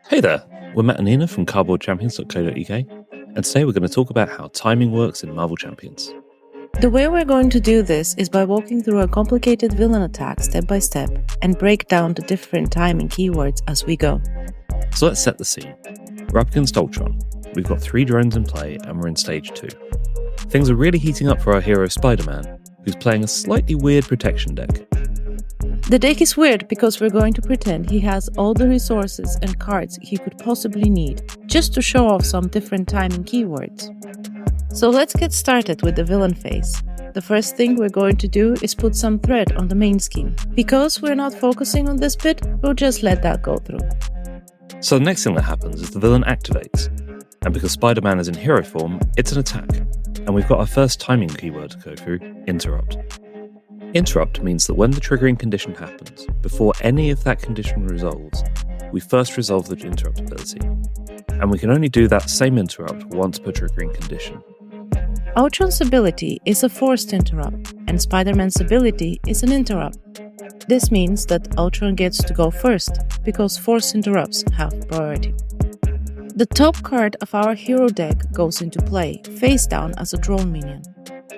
Hey there, we're Matt and Nina from cardboardchampions.co.uk, and today we're going to talk about how timing works in Marvel Champions. The way we're going to do this is by walking through a complicated villain attack step by step and break down the different timing keywords as we go. So let's set the scene. We're up against Ultron. We've got 3 drones in play and we're in stage 2. Things are really heating up for our hero Spider-Man, who's playing a slightly weird protection deck. The deck is weird because we're going to pretend he has all the resources and cards he could possibly need, just to show off some different timing keywords. So let's get started with the villain phase. The first thing we're going to do is put some thread on the main scheme. Because we're not focusing on this bit, we'll just let that go through. So the next thing that happens is the villain activates, and because Spider-Man is in hero form, it's an attack, and we've got our first timing keyword to go through, interrupt. Interrupt means that when the triggering condition happens, before any of that condition resolves, we first resolve the interrupt ability, and we can only do that same interrupt once per triggering condition. Ultron's ability is a forced interrupt, and Spider-Man's ability is an interrupt. This means that Ultron gets to go first, because forced interrupts have priority. The top card of our hero deck goes into play, face down as a drone minion.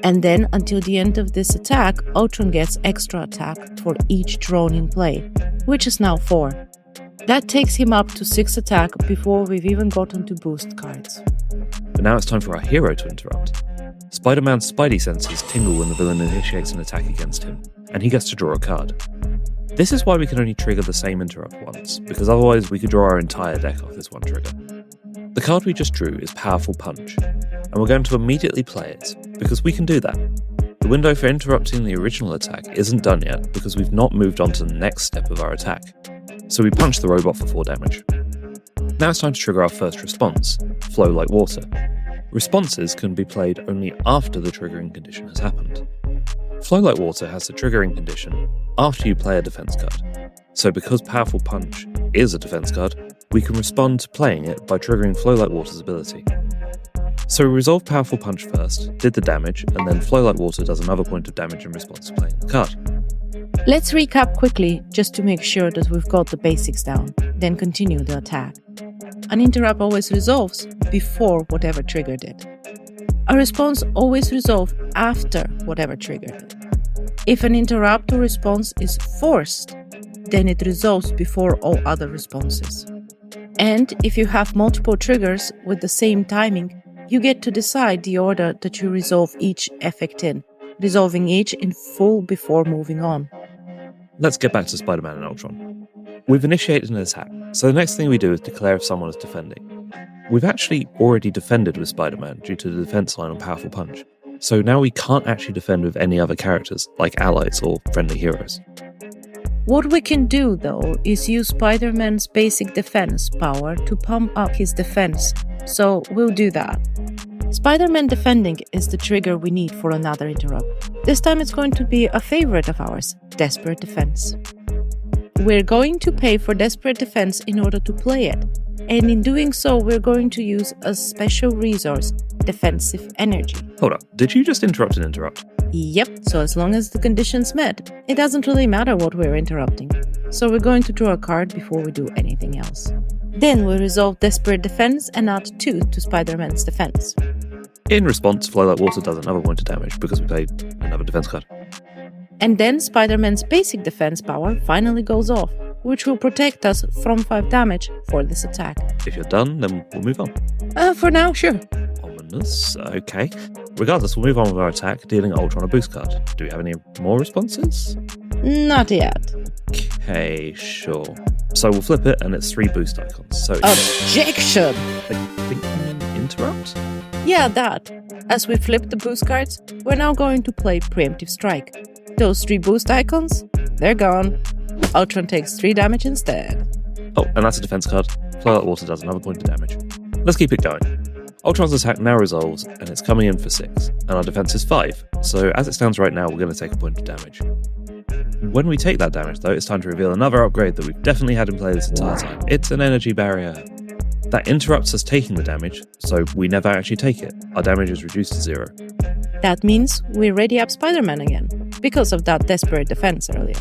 And then, until the end of this attack, Ultron gets extra attack for each drone in play, which is now 4. That takes him up to 6 attack before we've even gotten to boost cards. But now it's time for our hero to interrupt. Spider-Man's spidey senses tingle when the villain initiates an attack against him, and he gets to draw a card. This is why we can only trigger the same interrupt once, because otherwise we could draw our entire deck off this one trigger. The card we just drew is Powerful Punch, and we're going to immediately play it, because we can do that. The window for interrupting the original attack isn't done yet because we've not moved on to the next step of our attack, so we punch the robot for 4 damage. Now it's time to trigger our first response, Flow Like Water. Responses can be played only after the triggering condition has happened. Flow Like Water has the triggering condition after you play a defense card, so because Powerful Punch is a defense card, we can respond to playing it by triggering Flow Like Water's ability. So we resolve Powerful Punch first, did the damage, and then Flow Like Water does another point of damage in response to playing the card. Let's recap quickly just to make sure that we've got the basics down, then continue the attack. An interrupt always resolves before whatever triggered it. A response always resolves after whatever triggered it. If an interrupt or response is forced, then it resolves before all other responses. And if you have multiple triggers with the same timing, you get to decide the order that you resolve each effect in, resolving each in full before moving on. Let's get back to Spider-Man and Ultron. We've initiated an attack, so the next thing we do is declare if someone is defending. We've actually already defended with Spider-Man due to the defense line on Powerful Punch, so now we can't actually defend with any other characters, like allies or friendly heroes. What we can do, though, is use Spider-Man's basic defense power to pump up his defense, so we'll do that. Spider-Man defending is the trigger we need for another interrupt. This time it's going to be a favorite of ours, Desperate Defense. We're going to pay for Desperate Defense in order to play it, and in doing so we're going to use a special resource, Defensive Energy. Hold up, did you just interrupt an interrupt? Yep, so as long as the condition's met, it doesn't really matter what we're interrupting. So we're going to draw a card before we do anything else. Then we resolve Desperate Defense and add 2 to Spider-Man's defense. In response, Flow Like Water does another point of damage because we played another defense card. And then Spider-Man's basic defense power finally goes off, which will protect us from 5 damage for this attack. If you're done, then we'll move on. For now, sure. Ominous, okay. Regardless, we'll move on with our attack, dealing Ultron a boost card. Do we have any more responses? Not yet. Okay, sure. So we'll flip it, and it's 3 boost icons. So Objection! I think interrupt? Yeah, that. As we flip the boost cards, we're now going to play Preemptive Strike. Those 3 boost icons, they're gone. Ultron takes 3 damage instead. Oh, and that's a defense card. Flow Like Water does another point of damage. Let's keep it going. Ultron's attack now resolves, and it's coming in for 6, and our defense is 5, so as it stands right now, we're going to take a point of damage. When we take that damage, though, it's time to reveal another upgrade that we've definitely had in play this entire time. It's an energy barrier. That interrupts us taking the damage, so we never actually take it. Our damage is reduced to 0. That means we ready up Spider-Man again, because of that Desperate Defense earlier.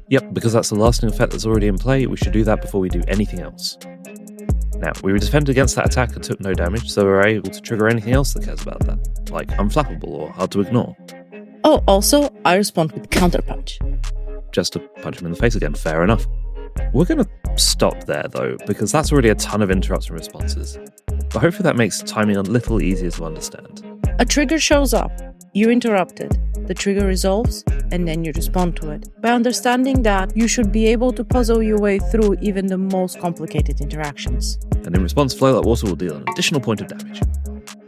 Yep, because that's the lasting effect that's already in play, we should do that before we do anything else. Now, we defended against that attack and took no damage, so we were able to trigger anything else that cares about that, like unflappable or hard to ignore. Oh, also, I respond with counterpunch. Just to punch him in the face again, fair enough. We're going to stop there, though, because that's already a ton of interrupts and responses. But hopefully that makes timing a little easier to understand. A trigger shows up, you interrupt it, the trigger resolves, and then you respond to it. By understanding that, you should be able to puzzle your way through even the most complicated interactions. And in response, Flow Like Water will deal an additional point of damage.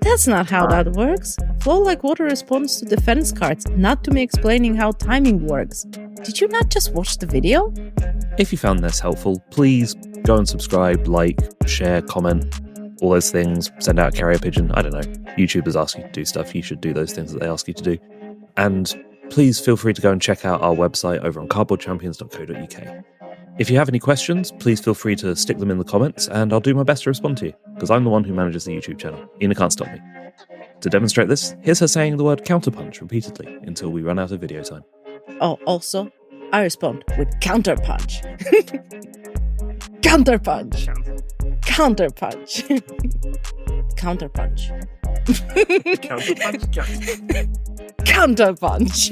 That's not how that works. Flow Like Water responds to defense cards, not to me explaining how timing works. Did you not just watch the video? If you found this helpful, please go and subscribe, like, share, comment, all those things, send out a carrier pigeon, I don't know. YouTubers ask you to do stuff, you should do those things that they ask you to do. And please feel free to go and check out our website over on cardboardchampions.co.uk. If you have any questions, please feel free to stick them in the comments and I'll do my best to respond to you, because I'm the one who manages the YouTube channel. Ina can't stop me. To demonstrate this, here's her saying the word counterpunch repeatedly until we run out of video time. Oh, also, I respond with counterpunch. Counterpunch. Counterpunch. Counterpunch. Counterpunch. Counterpunch.